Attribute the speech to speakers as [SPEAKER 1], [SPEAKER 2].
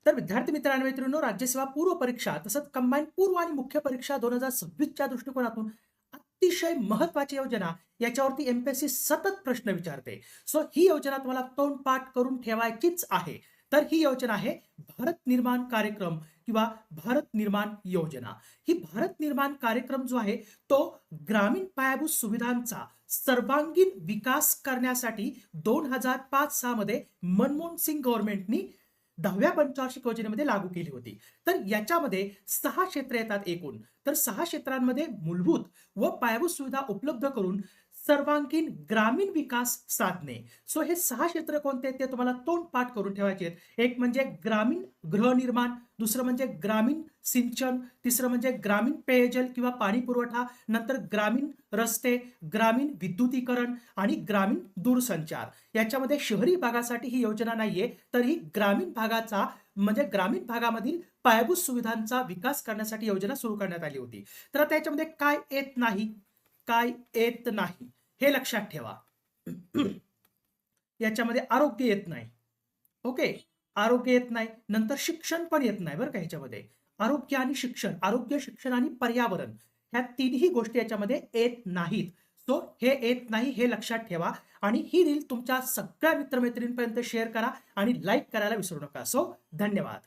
[SPEAKER 1] तर विद्यार्थी मित्रांनो, राज्यसेवा पूर्व परीक्षा तसंच कंबाईन पूर्व आणि मुख्य परीक्षा 2026च्या दृष्टिकोनातून अतिशय महत्त्वाची योजना याच्यावरती एमपीएससी सतत प्रश्न विचारते. सो ही योजना तुम्हाला तोंडपाठ करून ठेवायचीच आहे. तर ही योजना आहे भारत निर्माण कार्यक्रम किंवा भारत निर्माण योजना. ही भारत निर्माण कार्यक्रम जो आहे तो ग्रामीण पायाभूत सुविधांचा सर्वांगीण विकास करण्यासाठी 2005-6 मध्ये मनमोहन सिंग गव्हर्नमेंटनी 10व्या पंचवार्षिक योजनेमध्ये लागू केली होती. तर याच्यामध्ये 6 क्षेत्र येतात एकूण. तर 6 क्षेत्रांमध्ये मूलभूत व पायाभूत सुविधा उपलब्ध करून सर्वांगीण ग्रामीण विकास साधणे. सो हे 6 क्षेत्र कोणते आहेत ते तुम्हाला तोंडपाठ करून ठेवायचे आहेत. एक म्हणजे ग्रामीण गृहनिर्माण, दुसरं म्हणजे ग्रामीण सिंचन, तिसरं म्हणजे ग्रामीण पेयजल किंवा पाणी पुरवठा, नंतर ग्रामीण रस्ते, ग्रामीण विद्युतीकरण आणि ग्रामीण दूरसंचार. याच्यामध्ये शहरी भागासाठी ही योजना नाहीये, तर ही ग्रामीण भागाचा म्हणजे ग्रामीण भागामधील पायाभूत सुविधांचा विकास करण्यासाठी योजना सुरू करण्यात आली होती. तर आता याच्यामध्ये काय येत नाही, काय येत नाही हे लक्षात ठेवा. याच्यामध्ये आरोग्य येत नाही. ओके, आरोग्य येत नाही, नंतर शिक्षण पण येत नाही बरं का. ह्याच्यामध्ये आरोग्य आणि शिक्षण, आरोग्य शिक्षण आणि पर्यावरण ह्या तिन्ही गोष्टी याच्यामध्ये येत नाहीत. सो हे येत नाही हे लक्षात ठेवा आणि ही रील तुमच्या सगळ्या मित्रमैत्रिणींपर्यंत शेअर करा आणि लाईक करायला विसरू नका. सो धन्यवाद.